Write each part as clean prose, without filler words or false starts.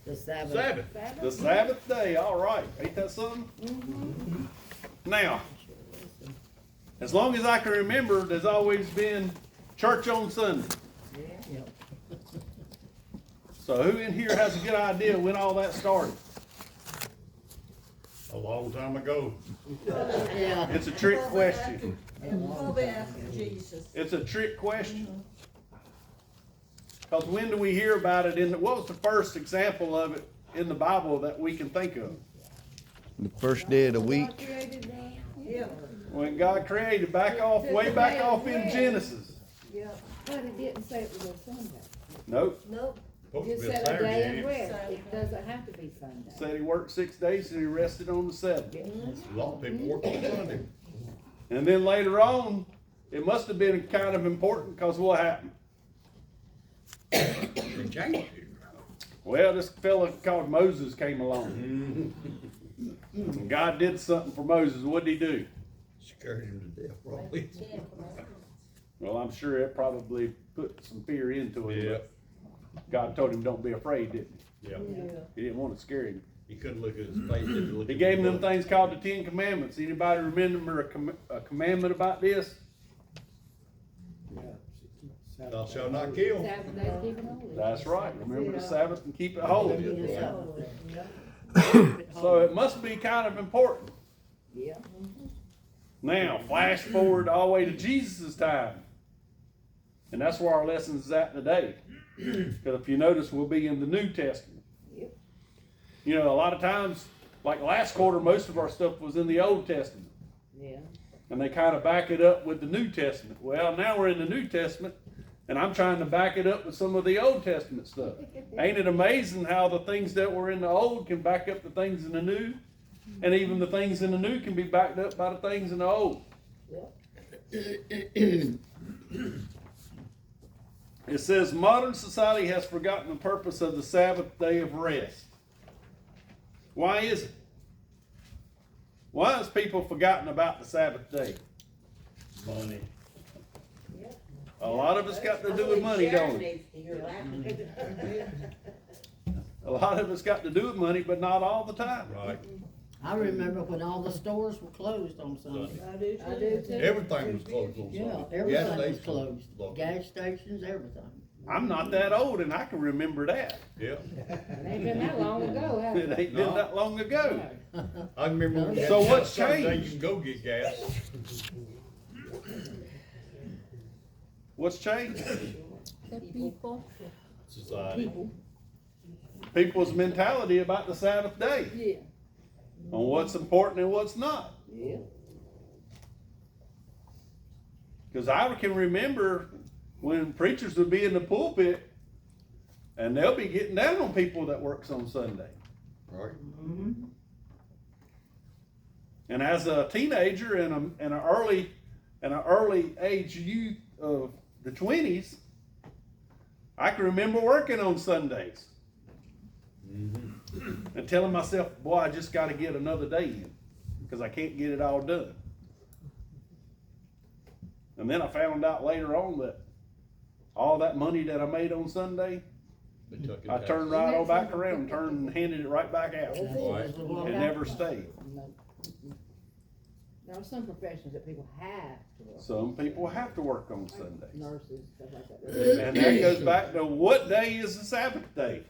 The Sabbath. Sabbath. The Sabbath day, all right. Ain't that something? Mm-hmm. Now, as long as I can remember, there's always been church on Sunday. Yep. So who in here has a good idea when all that started? A long time ago. Yeah. It's a trick question. Probably after Jesus. It's a trick question. Because when do we hear about it what was the first example of it in the Bible that we can think of? The first day of the week. Yeah. When God created, way back off in Genesis. Yeah. But it didn't say it was a Sunday. Nope. Nope. It Supposed to just be a said a day Saturday, of ain't it? rest. It doesn't have to be Sunday. Said he worked 6 days and he rested on the seventh. A lot of people work on Sunday. And then later on, it must have been kind of important because what happened? They changed it. Well, this fella called Moses came along. And God did something for Moses. What did he do? Scared him to death, probably. Well, I'm sure it probably put some fear into him. Yeah. But God told him, don't be afraid, didn't Yeah. Yeah. he? He didn't want to scare him. He couldn't look at his face. He had to look He at gave the him them blood. things called the Ten Commandments. Anybody remember a commandment about this? Thou shalt not kill. Sabbath day, keep it holy. That's right. Remember the Sabbath and keep it holy. Yeah. So it must be kind of important. Yeah. Now, flash forward all the way to Jesus' time. And that's where our lesson is at today. Because if you notice, we'll be in the New Testament. Yep. You know, a lot of times, like last quarter, most of our stuff was in the Old Testament. Yeah. And they kind of back it up with the New Testament. Well, now we're in the New Testament, and I'm trying to back it up with some of the Old Testament stuff. Ain't it amazing how the things that were in the Old can back up the things in the New? And even the things in the New can be backed up by the things in the Old. It says, modern society has forgotten the purpose of the Sabbath day of rest. Why is it? Why has people forgotten about the Sabbath day? Money. A lot of it's got to do with money, don't it? A lot of it's got to do with money, but not all the time. Right. I remember when all the stores were closed on Sunday. I do I do too. too. Everything was closed on Yeah, Sunday. everything Gas was stations closed. Gas stations, everything. I'm not that old and I can remember that. Yeah. It ain't been that long ago, has It it? ain't been that long ago. I remember when you had So to what's shut Sunday, changed? you can go get gas. What's changed? Society. People's mentality about the Sabbath day, Yeah. on what's important and what's not. Yeah. Because I can remember when preachers would be in the pulpit and they'll be getting down on people that works on Sunday. Right. Mm-hmm. And as a teenager and an early age youth of the 20s, I can remember working on Sundays and telling myself, boy, I just got to get another day in because I can't get it all done. And then I found out later on that all that money that I made on Sunday, They took it I back. turned right on back around, and handed it right back out. Right. It never stayed. There are some professions that people have to work. Some people have to work on Sundays. Nurses, stuff like that. And that goes back to what day is the Sabbath day?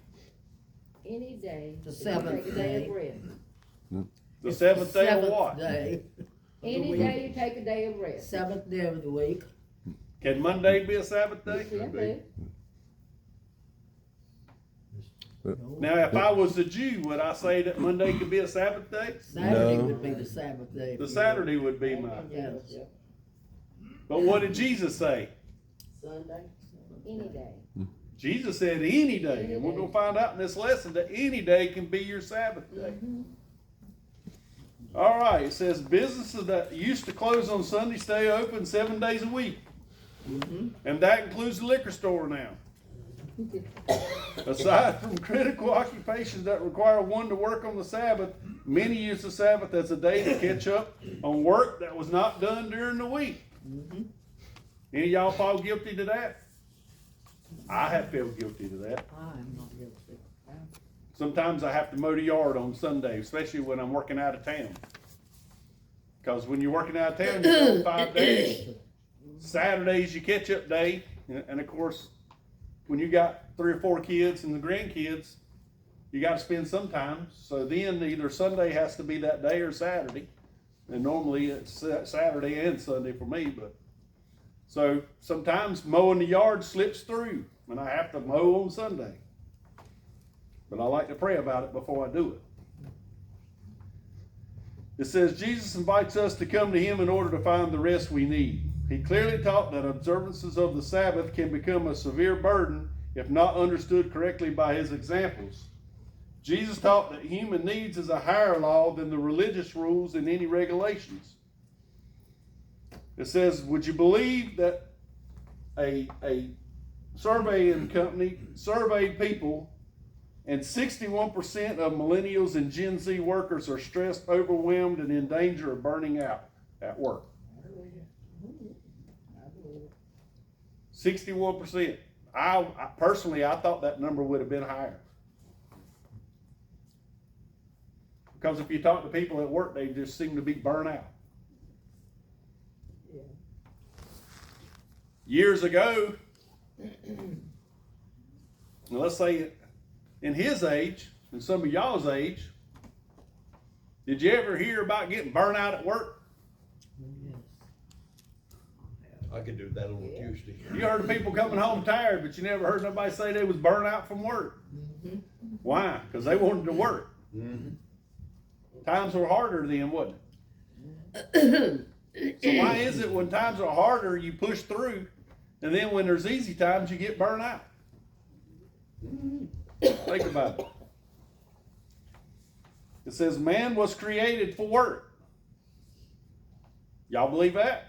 Any day. The you seventh take a day day. of rest. The seventh day of what? Day. Any day you take a day of rest. Seventh day of the week. Can Monday be a Sabbath day? Yeah, do. Now, if I was a Jew, would I say that Monday could be a Sabbath day? Saturday No. would be the Sabbath day. The Saturday would be mine. Yes. But what did Jesus say? Sunday. Any day. Jesus said any day. And we're going to find out in this lesson that any day can be your Sabbath day. All right, it says businesses that used to close on Sunday stay open 7 days a week. And that includes the liquor store now. Aside from critical occupations that require one to work on the Sabbath, many use the Sabbath as a day to catch up on work that was not done during the week. Any of y'all fall guilty to that? I have felt guilty to that. I am not guilty. Sometimes I have to mow the yard on Sunday, especially when I'm working out of town. Because when you're working out of town, you're gone 5 days. Saturdays, you catch up day. And of course, when you got 3 or 4 kids and the grandkids, you got to spend some time. So then either Sunday has to be that day or Saturday. And normally it's Saturday and Sunday for me. But so sometimes mowing the yard slips through and I have to mow on Sunday. But I like to pray about it before I do it. It says Jesus invites us to come to him in order to find the rest we need. He clearly taught that observances of the Sabbath can become a severe burden if not understood correctly by his examples. Jesus taught that human needs is a higher law than the religious rules and any regulations. It says, would you believe that a surveying company surveyed people, and 61% of millennials and Gen Z workers are stressed, overwhelmed, and in danger of burning out at work. 61%. I personally, I thought that number would have been higher. Because if you talk to people at work, they just seem to be burnt out. Yeah. Years ago, let's say in his age, and some of y'all's age, did you ever hear about getting burnt out at work? I could do that on a Tuesday. You heard of people coming home tired, but you never heard nobody say they was burnt out from work. Why? Because they wanted to work. Times were harder then, wasn't it? So why is it when times are harder, you push through, and then when there's easy times, you get burnt out? Think about it. It says man was created for work. Y'all believe that?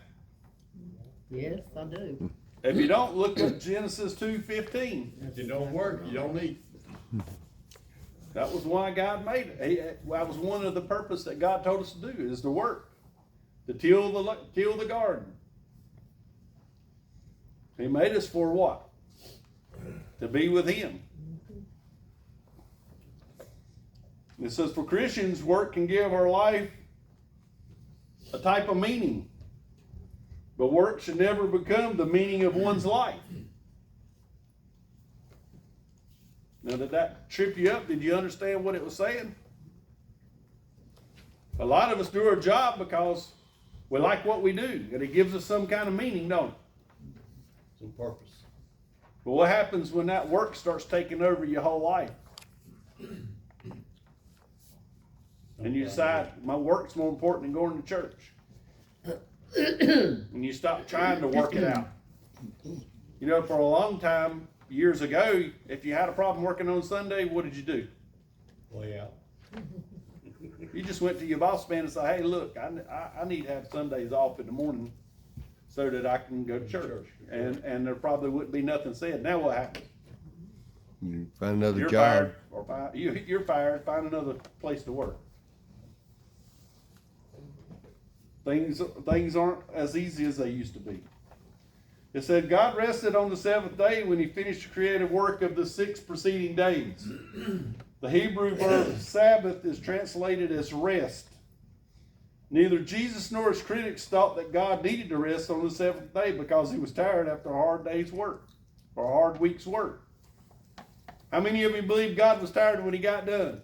Yes, I do. If you don't, look at Genesis 2:15. If you don't work, you don't eat. That was why God made it. That was one of the purpose that God told us to do, is to work, to till the garden. He made us for what? To be with him. It says for Christians, work can give our life a type of meaning. But work should never become the meaning of one's life. Now, did that trip you up? Did you understand what it was saying? A lot of us do our job because we like what we do, and it gives us some kind of meaning, don't it? Some purpose. But what happens when that work starts taking over your whole life? And you decide, my work's more important than going to church. And you stop trying to work it out. You know, for a long time, years ago, if you had a problem working on Sunday, what did you do? Way out. You just went to your boss man and said, hey, look, I need to have Sundays off in the morning so that I can go to church. And there probably wouldn't be nothing said. Now what happens? You find another You're job. fired, you're fired, find another place to work. Things aren't as easy as they used to be. It said God rested on the 7th day when he finished the creative work of the 6 preceding days. The Hebrew verb Sabbath is translated as rest. Neither Jesus nor his critics thought that God needed to rest on the 7th day because he was tired after a hard day's work or a hard week's work. How many of you believe God was tired when he got done?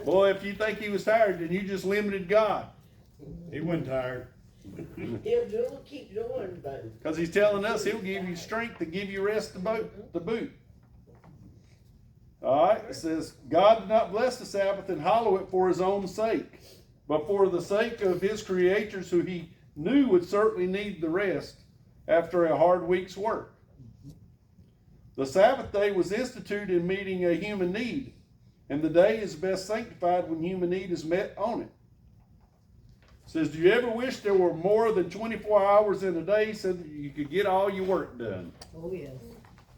Boy, if you think he was tired, then you just limited God. He wasn't tired. He'll keep doing, but. Because he's telling us he'll give you strength to give you rest to boot. All right, it says, God did not bless the Sabbath and hallow it for his own sake, but for the sake of his creators who he knew would certainly need the rest after a hard week's work. The Sabbath day was instituted in meeting a human need, and the day is best sanctified when human need is met on it. It says, do you ever wish there were more than 24 hours in a day so that you could get all your work done? Oh, yes.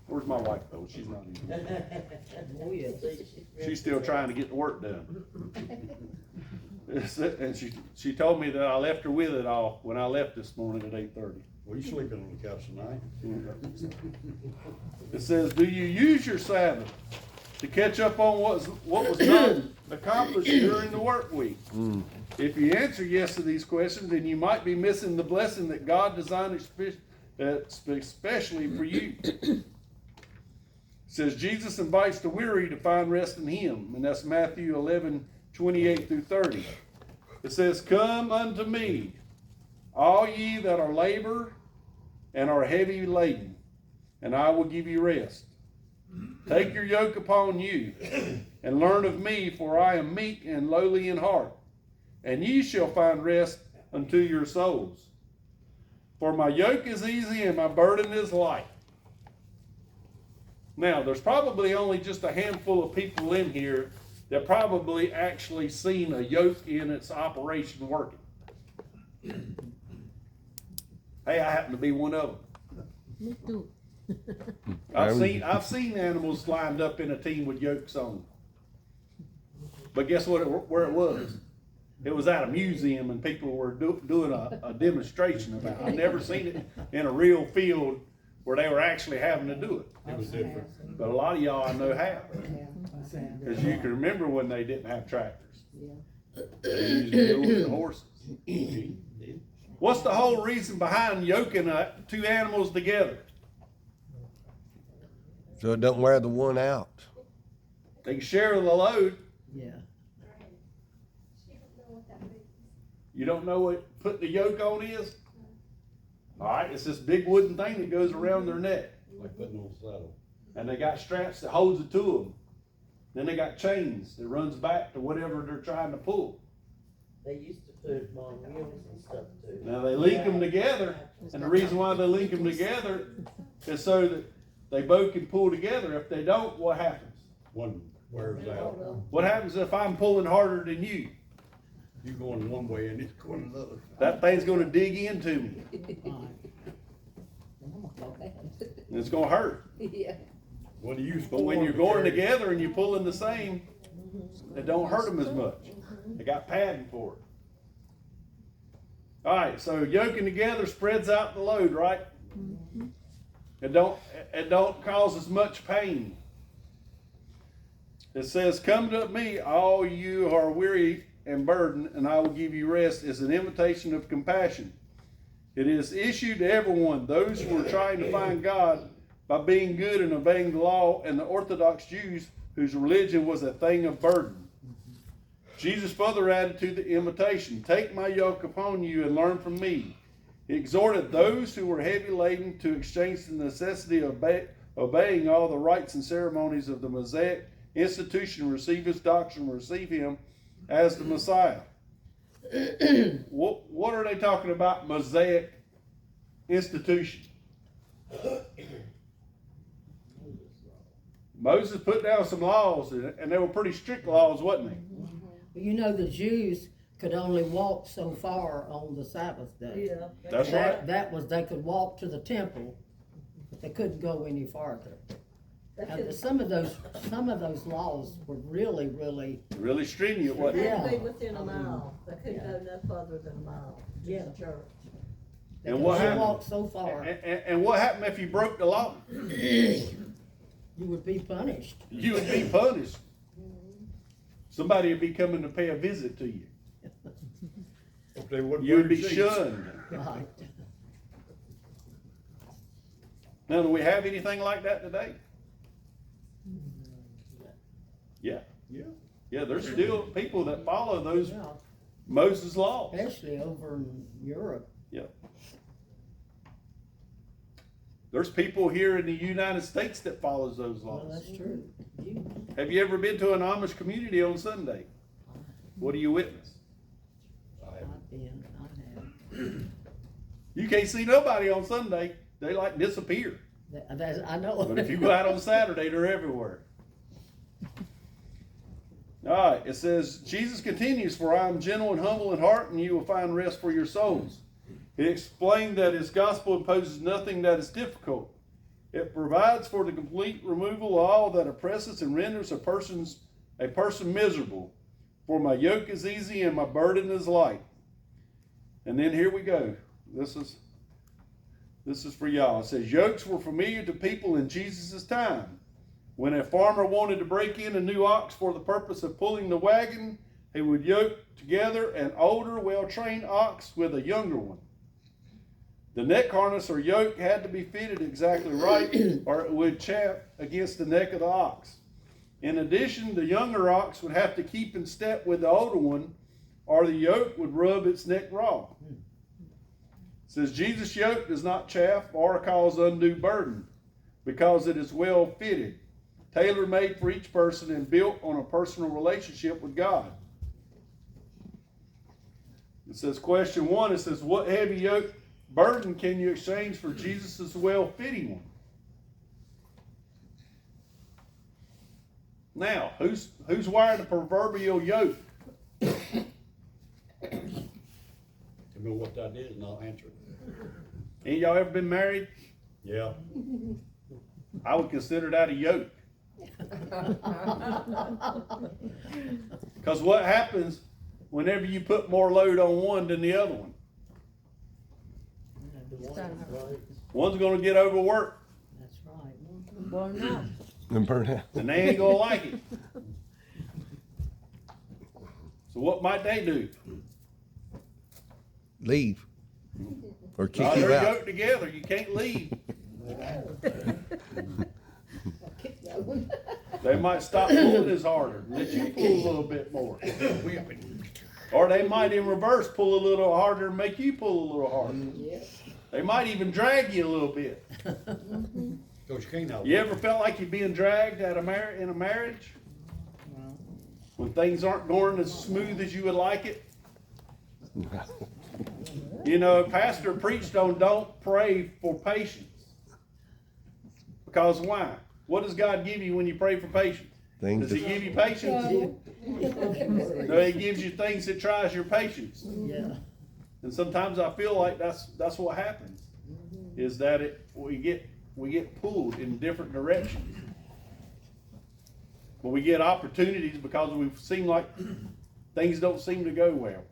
Where's my wife, though? She's not even. Oh, yes. She's still trying to get the work done. And she told me that I left her with it all when I left this morning at 8:30. Well, you sleeping on the couch tonight? It says, do you use your Sabbath to catch up on what was not accomplished during the work week? If you answer yes to these questions, then you might be missing the blessing that God designed especially for you. It says Jesus invites the weary to find rest in Him, and that's Matthew 11:28-30. It says, come unto me, all ye that are labor and are heavy laden, and I will give you rest. Take your yoke upon you, and learn of me, for I am meek and lowly in heart, and ye shall find rest unto your souls. For my yoke is easy and my burden is light. Now, there's probably only just a handful of people in here that probably actually seen a yoke in its operation working. Hey, I happen to be one of them. Me too. I've seen animals lined up in a team with yokes on. But guess what? Where it was? It was at a museum, and people were doing a demonstration about it. I've never seen it in a real field where they were actually having to do it. It was different. But a lot of y'all I know have, because you can remember when they didn't have tractors. They used mules and horses. What's the whole reason behind yoking two animals together? So it don't wear the one out. They can share the load. Yeah. You don't know what putting the yoke on is? All right, it's this big wooden thing that goes around their neck. Like putting on a saddle. And they got straps that holds it to them. Then they got chains that runs back to whatever they're trying to pull. They used to put them on wheels and stuff too. Now they link them together, and the reason why they link them together is so that they both can pull together. If they don't, what happens? One wears out. What happens if I'm pulling harder than you? You going one way and it's going another. That thing's gonna dig into me, and it's gonna hurt. Yeah. What do you? But when you're going together and you're pulling the same, it don't hurt them as much. They got padding for it. All right, so yoking together spreads out the load, right? It don't cause as much pain. It says, "Come to me, all you who are weary and burdened, and I will give you rest." Is an invitation of compassion. It is issued to everyone, those who are trying to find God by being good and obeying the law, and the Orthodox Jews whose religion was a thing of burden. Jesus further added to the invitation, "Take my yoke upon you and learn from me." He exhorted those who were heavy laden to exchange the necessity of obeying all the rites and ceremonies of the Mosaic institution, receive his doctrine, receive him as the Messiah. What are they talking about, Mosaic institution? Moses put down some laws, and they were pretty strict laws, wasn't they? You know, the Jews could only walk so far on the Sabbath day. Yeah. That's right. That was, they could walk to the temple, but they couldn't go any farther. And some of those laws were really, really, Really strenuous, wasn't Yeah. it? Had to be within a mile, they couldn't go no further than a mile to Yeah. the church. they And could what only happened? walk so far. And what happened if you broke the law? You would be punished. You would be punished. Somebody would be coming to pay a visit to you. If they wouldn't You would wear be seats. shunned. Right. Now, do we have anything like that today? Yeah. Yeah. Yeah, there's still people that follow those Yeah, Moses laws. especially over in Europe. Yeah. There's people here in the United States that follows those Well, laws. that's true. Have you ever been to an Amish community on Sunday? What do you witness? I've been, I have. You can't see nobody on Sunday. They like disappear. I know. But if you go out on Saturday, they're everywhere. All right, it says, Jesus continues, "For I am gentle and humble in heart, and you will find rest for your souls." He explained that his gospel imposes nothing that is difficult. It provides for the complete removal of all that oppresses and renders a person miserable. "For my yoke is easy and my burden is light." And then here we go. This is This is for y'all. It says, yokes were familiar to people in Jesus' time. When a farmer wanted to break in a new ox for the purpose of pulling the wagon, he would yoke together an older, well-trained ox with a younger one. The neck harness or yoke had to be fitted exactly right, or it would chap against the neck of the ox. In addition, the younger ox would have to keep in step with the older one, or the yoke would rub its neck raw. It says, Jesus' yoke does not chafe or cause undue burden, because it is well fitted, tailor-made for each person, and built on a personal relationship with God. It says, question 1, it says, what heavy yoke burden can you exchange for Jesus' well-fitting one? Now, who's wired a proverbial yoke? Tell me what that is and I'll answer it. Any of y'all ever been married? Yeah. I would consider that a yoke. Because what happens whenever you put more load on one than the other one? One's going to get overworked, That's right. Burn out. And burn out. and they ain't going to like it. So what might they do? Leave. Or kick Oh, you they're out. yoked together. You can't leave. They might stop pulling as harder and let you pull a little bit more. Or they might in reverse pull a little harder and make you pull a little harder. Yep. They might even drag you a little bit. Coach King out. You ever felt like you're being dragged in a marriage? When things aren't going as smooth as you would like it? You know, a pastor preached on don't pray for patience. Because why? What does God give you when you pray for patience? Things Does he that, give you patience? No, he gives you things that tries your patience. Yeah. And sometimes I feel like that's what happens. Is that we get pulled in different directions. But we get opportunities because we seem like things don't seem to go well.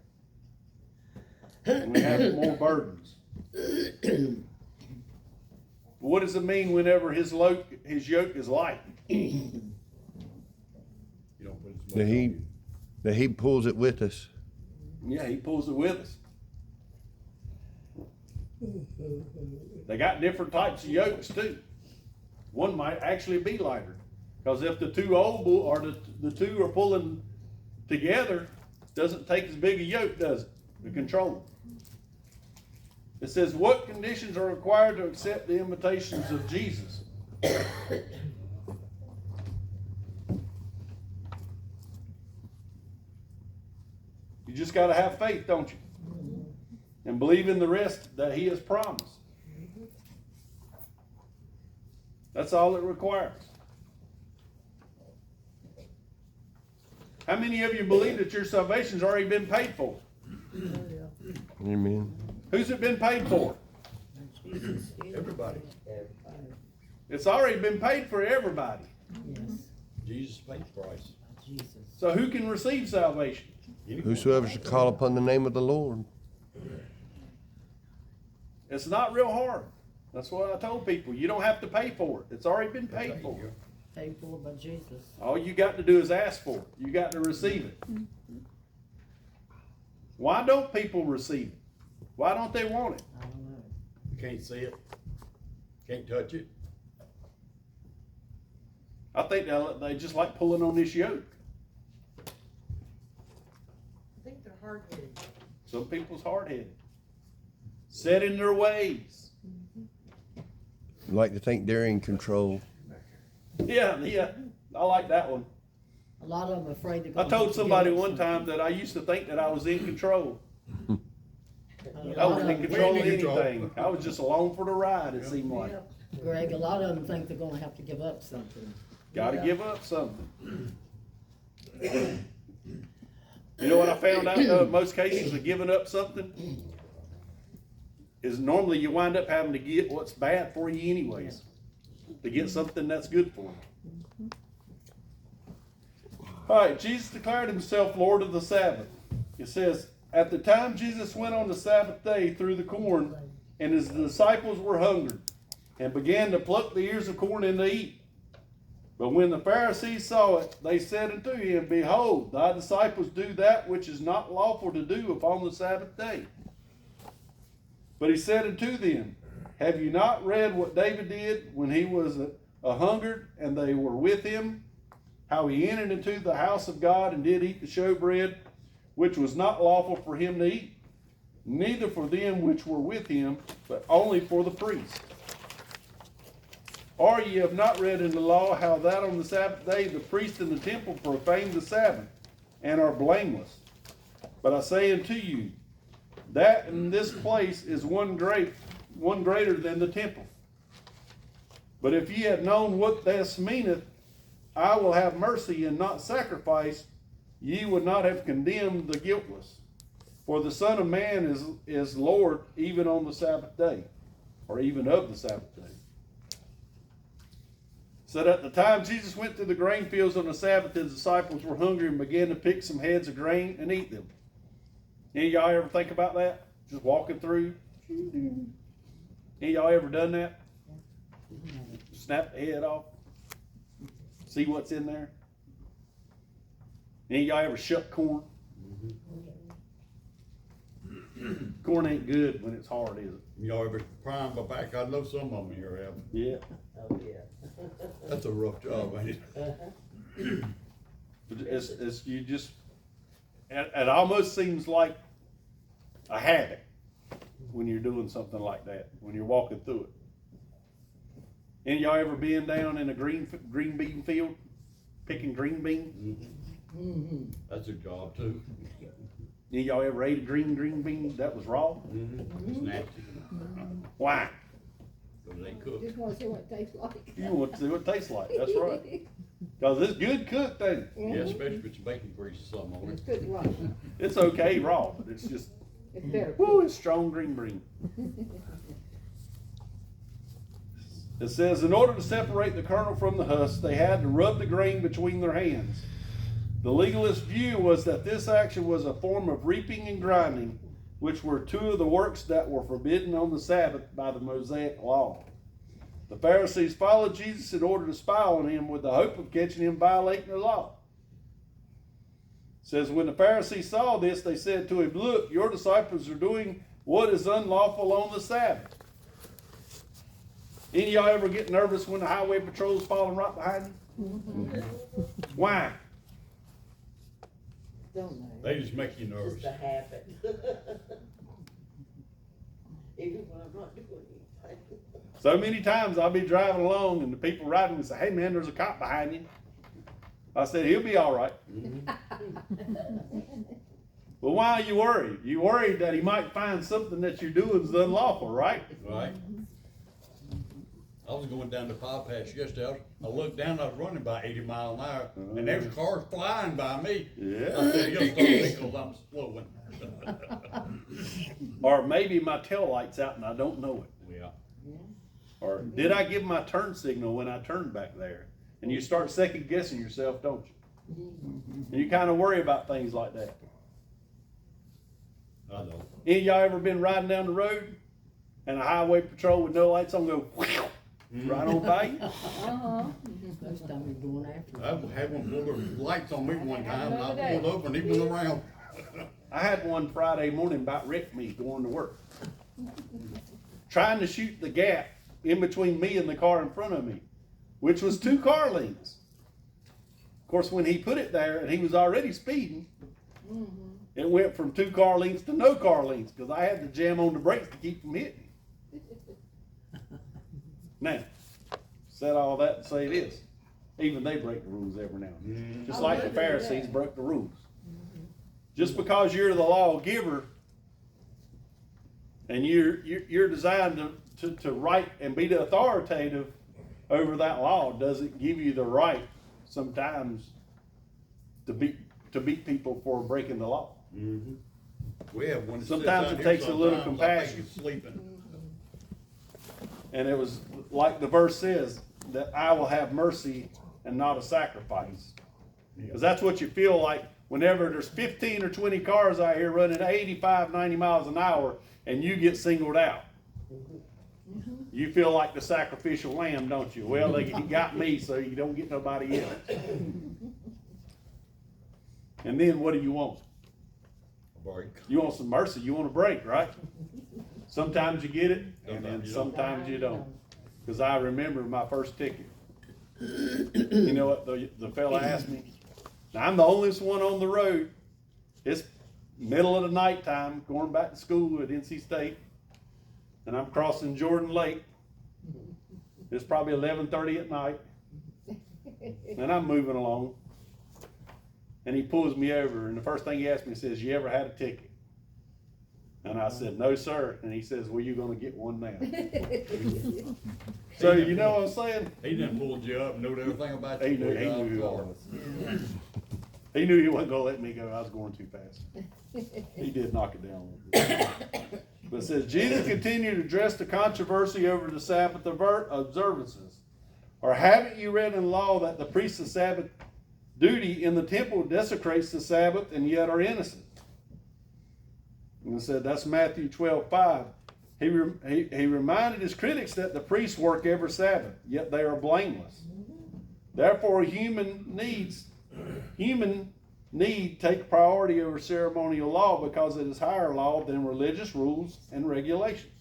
And we have more burdens. What does it mean whenever his yoke is light? You don't put as much that on he you. that he pulls it with us. Yeah, he pulls it with us. They got different types of yokes too. One might actually be lighter. Because if the two the two are pulling together, doesn't take as big a yoke, does it? To control them. It says, what conditions are required to accept the invitations of Jesus? You just got to have faith, don't you? And believe in the rest that he has promised. That's all it requires. How many of you believe that your salvation's already been paid for? Amen. Who's it been paid for? Everybody. It's already been paid for everybody. Yes. Jesus paid the price. Jesus. So who can receive salvation? Anyone. Whosoever shall call upon the name of the Lord. It's not real hard. That's what I told people. You don't have to pay for it. It's already been paid for. Paid for by Jesus. All you got to do is ask for it. You got to receive it. Why don't people receive it? Why don't they want it? I don't know. You can't see it. Can't touch it. I think they just like pulling on this yoke. I think they're hard-headed. Some people's hard-headed. Set in their ways. Like to think they're in control. Yeah. I like that one. A lot of them afraid to go. I told somebody one time that I used to think that I was in control. I wasn't in control of anything. I was just along for the ride, it seemed like. Greg, a lot of them think they're gonna have to give up something. Gotta give up something. You know what I found out though, in most cases of giving up something? Is normally you wind up having to get what's bad for you anyways. To get something that's good for you. Alright, Jesus declared himself Lord of the Sabbath. It says, at the time Jesus went on the Sabbath day through the corn, and his disciples were hungered, and began to pluck the ears of corn and to eat. But when the Pharisees saw it, they said unto him, Behold, thy disciples do that which is not lawful to do upon the Sabbath day. But he said unto them, Have you not read what David did when he was a hungered, and they were with him? How he entered into the house of God, and did eat the showbread, which was not lawful for him to eat, neither for them which were with him, but only for the priests. Or ye have not read in the law how that on the Sabbath day the priests in the temple profane the Sabbath, and are blameless. But I say unto you, that in this place is one greater than the temple. But if ye had known what this meaneth, I will have mercy and not sacrifice, ye would not have condemned the guiltless. For the Son of Man is Lord even on the Sabbath day, or even of the Sabbath day. So that at the time Jesus went to the grain fields on the Sabbath, his disciples were hungry and began to pick some heads of grain and eat them. Any of y'all ever think about that? Just walking through? Any of y'all ever done that? Snap the head off? See what's in there? Any of y'all ever shuck corn? Corn ain't good when it's hard, is it? Y'all ever prime my back? I know some of them here have. Yeah. Oh, yeah. That's a rough job, ain't it? It's you just, it almost seems like a habit when you're doing something like that, when you're walking through it. Any of y'all ever been down in a green bean field, picking green beans? That's a job too. Any of y'all ever ate a green bean that was raw? It's nasty. Why? Because they cook. Just wanna see what it tastes like. You want to see what it tastes like, that's right. Cause it's good cooked, ain't it? Yeah, especially if it's bacon grease or something on It's it. good right. It's okay raw, but it's just, It's better. woo, it's strong green bean. It says, in order to separate the kernel from the husk, they had to rub the grain between their hands. The legalist view was that this action was a form of reaping and grinding, which were two of the works that were forbidden on the Sabbath by the Mosaic law. The Pharisees followed Jesus in order to spy on him with the hope of catching him violating the law. It says, when the Pharisees saw this, they said to him, Look, your disciples are doing what is unlawful on the Sabbath. Any of y'all ever get nervous when the highway patrol's following right behind you? Why? Don't know. They just make you nervous. Just a habit. Even when I'm not doing anything. So many times I'll be driving along and the people riding me say, Hey man, there's a cop behind you. I said, he'll be all right. Well, why are you worried? You worried that he might find something that you're doing is unlawful, right? Right? I was going down the bypass yesterday. I looked down, I was running by 80 miles an hour, and there was cars flying by me. Yeah. I said, you'll stop me because I'm slowing. Or maybe my tail light's out and I don't know it. Yeah. Or did I give my turn signal when I turned back there? And you start second guessing yourself, don't you? And you kind of worry about things like that. I know. Any of y'all ever been riding down the road and a highway patrol with no lights on go right on by you? Most time we're going after I them. had one pull the lights on me one time, and I pulled over and he went around. I had one Friday morning about wrecked me going to work. Trying to shoot the gap in between me and the car in front of me, which was 2 car lengths. Of course, when he put it there and he was already speeding, it went from 2 car lengths to no car lengths because I had to jam on the brakes to keep from hitting. Now, said all that to say this. Even they break the rules every now and then. Just like the Pharisees broke the rules. Just because you're the lawgiver and you're designed to write and be the authoritative over that law doesn't give you the right sometimes to beat people for breaking the law. Mm-hmm. We have one that sits Sometimes out it here takes a little sometimes, I think compassion. he's sleeping. And it was like the verse says, that I will have mercy and not a sacrifice. Because that's what you feel like whenever there's 15 or 20 cars out here running 85, 90 miles an hour and you get singled out. You feel like the sacrificial lamb, don't you? Well, he got me, so you don't get nobody else. And then what do you want? A break. You want some mercy, you want a break, right? Sometimes you get it, and then Sometimes you don't. sometimes you don't. Because I remember my first ticket. You know what the fella asked me? Now, I'm the only one on the road. It's middle of the night time, going back to school at NC State, and I'm crossing Jordan Lake. It's probably 11:30 at night, and I'm moving along. And he pulls me over, and the first thing he asked me, he says, "You ever had a ticket?" And I said, "No, sir." And he says, "Well, you're gonna get one now." So you know what I'm saying? He done pulled you up and knew everything about you. He knew who I was. He knew he wasn't gonna let me go. I was going too fast. He did knock it down a little bit. But it says, Jesus continued to address the controversy over the Sabbath observances. Or haven't you read in law that the priest's Sabbath duty in the temple desecrates the Sabbath and yet are innocent? And it said, that's Matthew 12:5. He reminded his critics that the priests work every Sabbath, yet they are blameless. Therefore, human need take priority over ceremonial law because it is higher law than religious rules and regulations.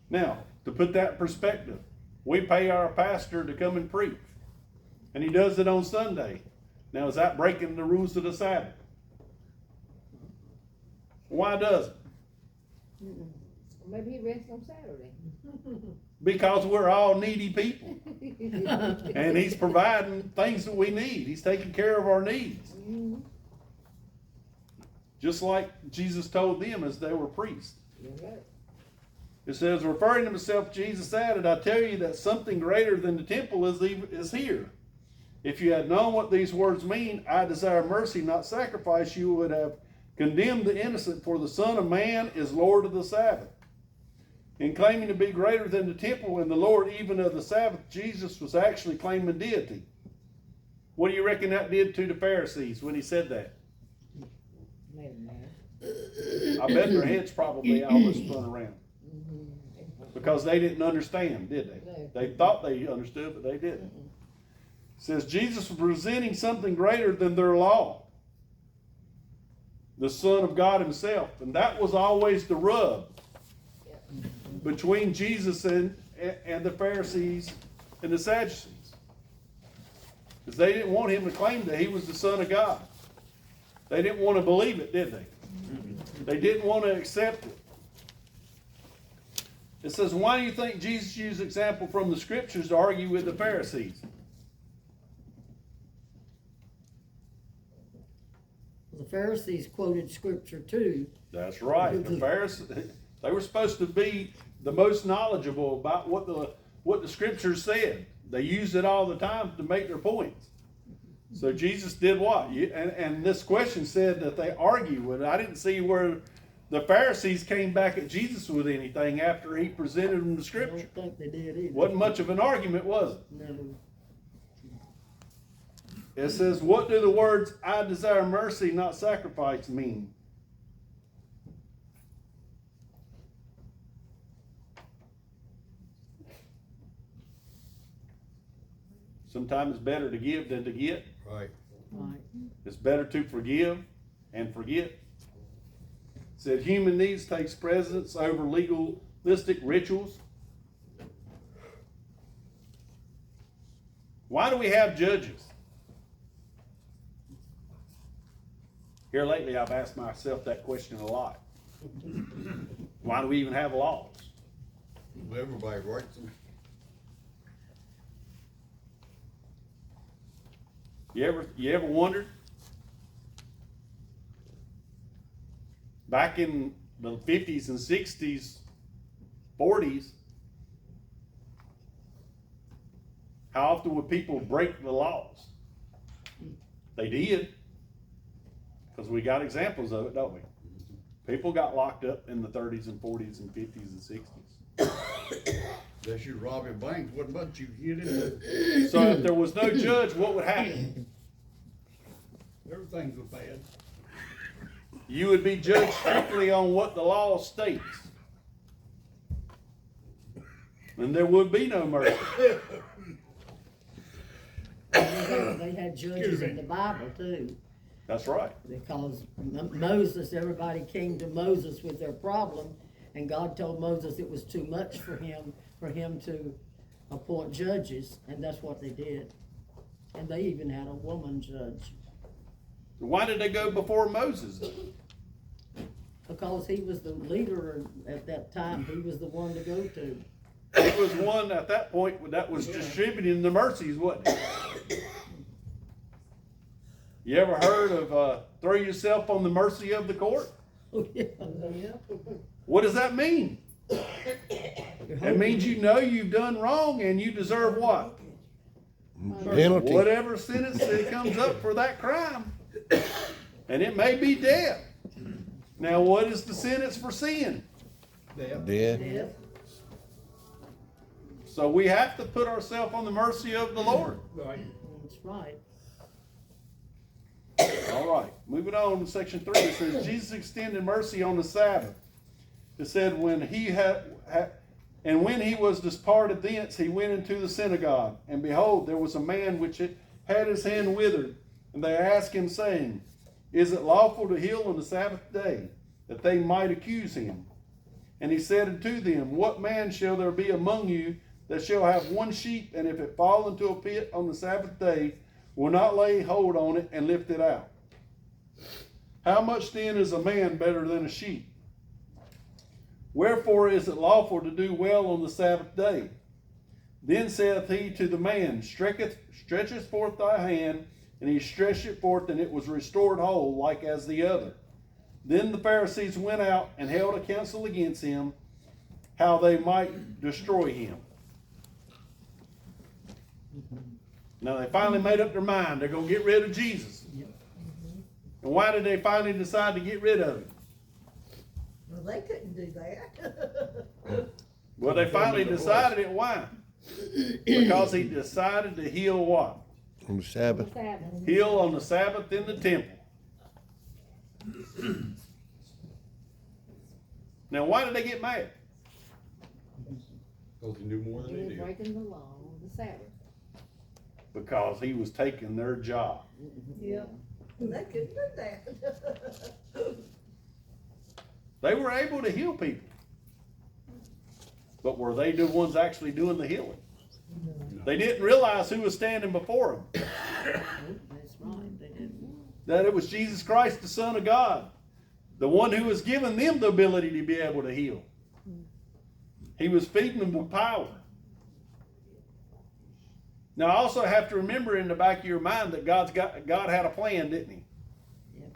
Now, to put that in perspective, we pay our pastor to come and preach, and he does it on Sunday. Now, is that breaking the rules of the Sabbath? Why does it? Maybe he rests on Saturday. Because we're all needy people. And he's providing things that we need. He's taking care of our needs. Just like Jesus told them as they were priests. It says, referring to himself, Jesus added, I tell you that something greater than the temple is here. If you had known what these words mean, I desire mercy, not sacrifice, you would have condemned the innocent, for the Son of Man is Lord of the Sabbath. In claiming to be greater than the temple and the Lord even of the Sabbath, Jesus was actually claiming deity. What do you reckon that did to the Pharisees when he said that? I bet their heads probably almost spun around. Because they didn't understand, did they? They thought they understood, but they didn't. It says Jesus was presenting something greater than their law. The Son of God himself. And that was always the rub between Jesus and the Pharisees and the Sadducees. Because they didn't want him to claim that he was the Son of God. They didn't want to believe it, did they? They didn't want to accept it. It says, why do you think Jesus used example from the scriptures to argue with the Pharisees? The Pharisees quoted scripture too. That's right. The Pharisees, they were supposed to be the most knowledgeable about what the scriptures said. They used it all the time to make their points. So Jesus did what? And this question said that they argued with it. I didn't see where the Pharisees came back at Jesus with anything after he presented them the I scripture. don't think they did either. Wasn't much of an argument, was it? Never. It says, what do the words, I desire mercy, not sacrifice, mean? Sometimes it's better to give than to get. Right. Right. It's better to forgive and forget. It said human needs takes precedence over legalistic rituals. Why do we have judges? Here lately I've asked myself that question a lot. Why do we even have laws? Everybody writes them. You ever wondered? Back in the 50s and 60s, 40s, how often would people break the laws? They did. Because we got examples of it, don't we? People got locked up in the 30s and 40s and 50s and 60s. Unless you robbing banks, wasn't much you get into. So if there was no judge, what would happen? Everything was bad. you would be judged strictly on what the law states. And there would be no mercy. They had judges in the Bible too, That's right. because Moses, everybody came to Moses with their problem, and God told Moses it was too much for him to appoint judges, and that's what they did. And they even had a woman judge, Why did they go before Moses? because he was the leader at that time. He was the one to go to. It was one at that point that was distributing the mercies, wasn't it? You ever heard of throw yourself on the mercy of the court? Oh, yeah. What does that mean? It means you know you've done wrong and you deserve what? Penalty. Whatever sentence that comes up for that crime. And it may be death. Now, what is the sentence for sin? Dead. So we have to put ourselves on the mercy of the Lord. That's right. All right, moving on to section 3. It says, Jesus extended mercy on the Sabbath. It said, when he was departed thence, he went into the synagogue. And behold, there was a man which had his hand withered. And they asked him, saying, Is it lawful to heal on the Sabbath day? That they might accuse him. And he said unto them, What man shall there be among you that shall have one sheep, and if it fall into a pit on the Sabbath day, will not lay hold on it and lift it out? How much then is a man better than a sheep? Wherefore is it lawful to do well on the Sabbath day? Then saith he to the man, Stretcheth forth thy hand, and he stretched it forth, and it was restored whole, like as the other. Then the Pharisees went out and held a council against him, how they might destroy him. Now they finally made up their mind. They're going to get rid of Jesus. And why did they finally decide to get rid of him? Well, they couldn't do that. Well, they finally decided it. Why? Because he decided to heal what? On the Sabbath. Sabbath. Heal on the Sabbath in the temple. Now, why did they get mad? Because he knew more He than he was did. breaking the law on the Sabbath. Because he was taking their job. Yeah. They couldn't do that. They were able to heal people. But were they the ones actually doing the healing? They didn't realize who was standing before them. That's right, they didn't. That it was Jesus Christ, the Son of God. The one who was giving them the ability to be able to heal. He was feeding them with power. Now, I also have to remember in the back of your mind that God had a plan, didn't he? Yep.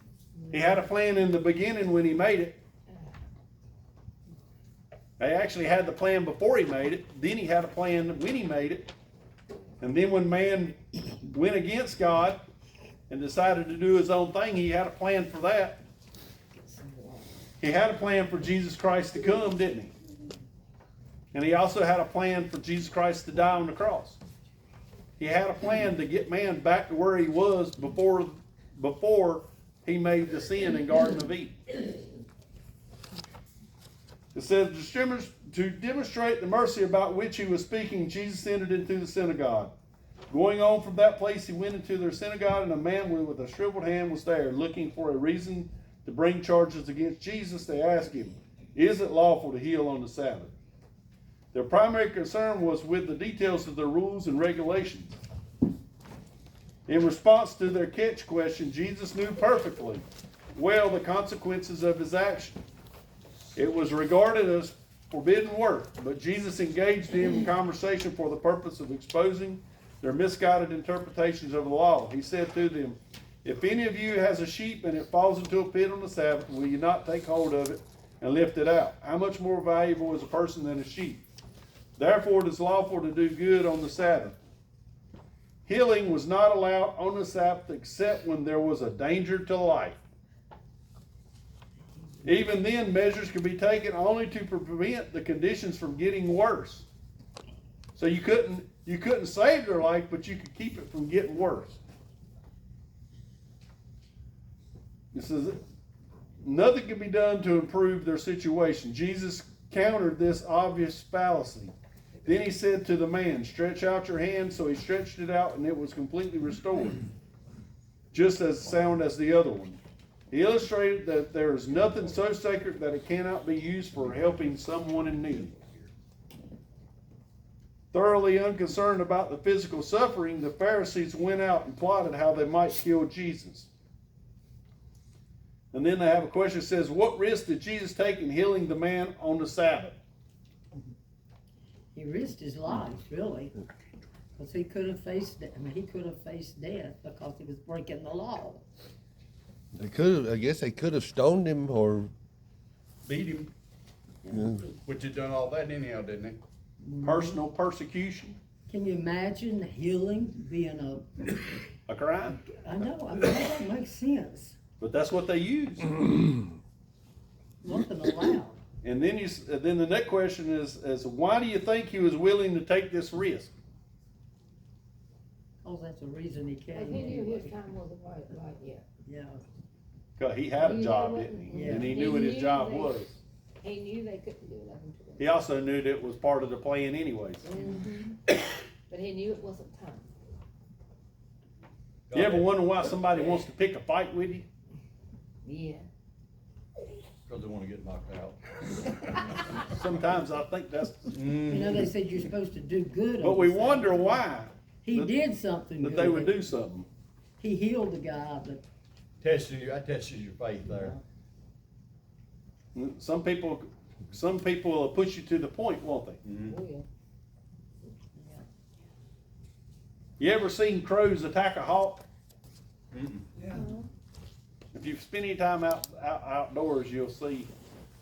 He had a plan in the beginning when he made it. He actually had the plan before he made it. Then he had a plan when he made it. And then when man went against God and decided to do his own thing, he had a plan for that. He had a plan for Jesus Christ to come, didn't he? And he also had a plan for Jesus Christ to die on the cross. He had a plan to get man back to where he was before he made the sin in Garden of Eden. It says, to demonstrate the mercy about which he was speaking, Jesus entered into the synagogue. Going on from that place, he went into their synagogue, and a man with a shriveled hand was there. Looking for a reason to bring charges against Jesus, they asked him, Is it lawful to heal on the Sabbath? Their primary concern was with the details of their rules and regulations. In response to their catch question, Jesus knew perfectly well the consequences of his action. It was regarded as forbidden work, but Jesus engaged them in conversation for the purpose of exposing their misguided interpretations of the law. He said to them, If any of you has a sheep and it falls into a pit on the Sabbath, will you not take hold of it and lift it out? How much more valuable is a person than a sheep? Therefore it is lawful to do good on the Sabbath. Healing was not allowed on the Sabbath except when there was a danger to life. Even then, measures could be taken only to prevent the conditions from getting worse. So you couldn't save their life, but you could keep it from getting worse. This is nothing could be done to improve their situation. Jesus countered this obvious fallacy. Then he said to the man, "Stretch out your hand." So he stretched it out, and it was completely restored, just as sound as the other one. He illustrated that there is nothing so sacred that it cannot be used for helping someone in need. Thoroughly unconcerned about the physical suffering, the Pharisees went out and plotted how they might kill Jesus. And then they have a question that says, what risk did Jesus take in healing the man on the Sabbath? He risked his life, really, because he could have faced death because he was breaking the law. I guess they could have stoned him or, Beat him, which had done all that anyhow, didn't they? Personal persecution, Can you imagine healing being a crime. I know, I mean, that don't make sense. But that's what they use. Nothing allowed. And then then the next question is why do you think he was willing to take this risk? Oh, that's the reason he But came. he knew his anyway. time wasn't right yet. Yeah, Because he had a job, didn't he? Yeah. And he knew what his job was. He knew they couldn't do nothing to him. He also knew that it was part of the plan anyways. But he knew it wasn't time. You ever wonder why somebody wants to pick a fight with you? Yeah. Because they want to get knocked out. Sometimes I think that's, you know, they said you're supposed to do good. but on we the Sabbath. wonder why He that- did something that good. they would do something. He healed the guy, but I tested your faith there. Some people will push you to the point, won't they? Mm-hmm. Oh, yeah. You ever seen crows attack a hawk? Mm-mm. If you spend any time outdoors, you'll see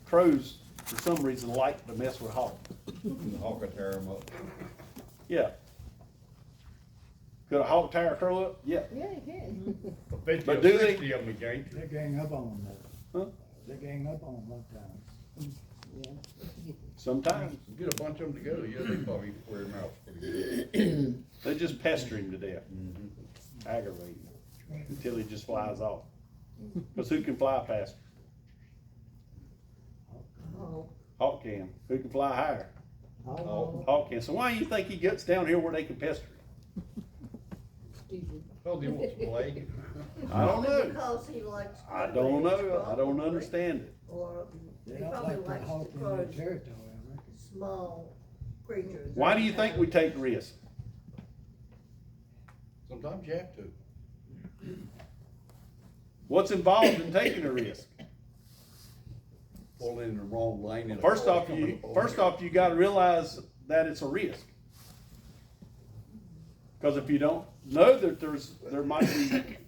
crows for some reason like to mess with hawks. The hawk will tear him up. Yeah. Could a hawk tear a crow up? Yeah. Yeah, he can. But 50 But or do they- 60 of them he can't. They gang up on them though. Huh? They gang up on them one time. Sometimes. Get a bunch of them together, yeah, they probably wear them out pretty good. They just pester him to death. Mm-hmm. Aggravate him until he just flies off. Because who can fly faster? Oh, Hawk can. Who can fly higher? oh, Hawk can. So why do you think he gets down here where they can pester him? stupid. Oh, they want some leg. I don't know. Because he likes. I don't know. I don't probably. understand it. Or They he don't probably like to likes hawk to in their cross territory, I reckon. small creatures. Why do you think we take risks? Sometimes you have to. What's involved in taking a risk? Pull in the wrong lane. and a First car off, coming you up on got to realize that it's a risk. Because if you don't know that there might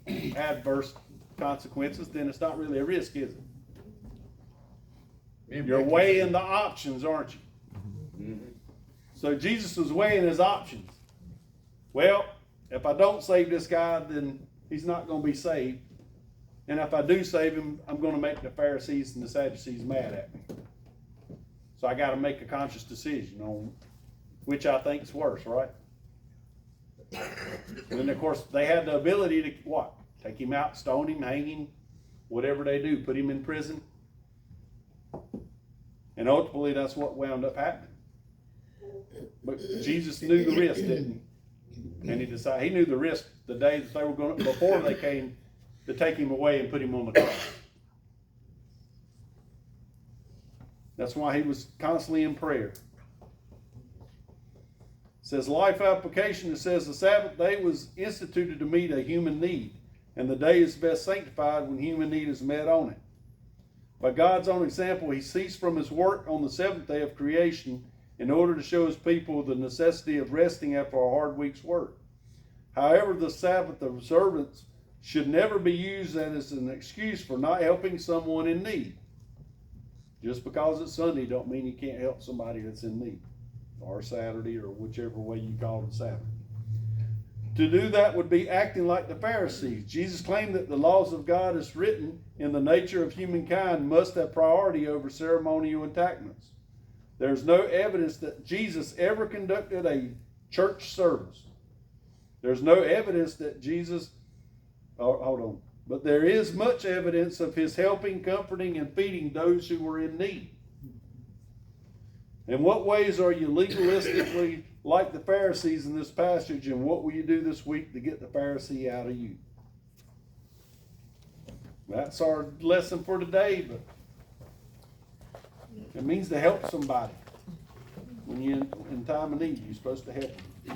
be adverse consequences, then it's not really a risk, is it? you. You're weighing the options, aren't you? Mhm. So Jesus was weighing his options. Well, if I don't save this guy, then he's not going to be saved. And if I do save him, I'm going to make the Pharisees and the Sadducees mad at me. So I got to make a conscious decision on which I think is worse, right? And then, of course, they had the ability to what? Take him out, stone him, hang him, whatever they do, put him in prison. And ultimately, that's what wound up happening. But Jesus knew the risk, didn't he? And he knew the risk the day that they were going to, before they came to take him away and put him on the cross. That's why he was constantly in prayer. It says life application, it says the Sabbath day was instituted to meet a human need, and the day is best sanctified when human need is met on it. By God's own example, he ceased from his work on the seventh day of creation in order to show his people the necessity of resting after a hard week's work. However, the Sabbath observance should never be used as an excuse for not helping someone in need. Just because it's Sunday don't mean you can't help somebody that's in need, or Saturday, or whichever way you call it Sabbath. To do that would be acting like the Pharisees. Jesus claimed that the laws of God as written in the nature of humankind must have priority over ceremonial enactments. There's no evidence that Jesus ever conducted a church service. There's no evidence that Jesus, hold on, but there is much evidence of his helping, comforting, and feeding those who were in need. In what ways are you legalistically like the Pharisees in this passage, and what will you do this week to get the Pharisee out of you? That's our lesson for today, but it means to help somebody. When you're in time of need, you're supposed to help them.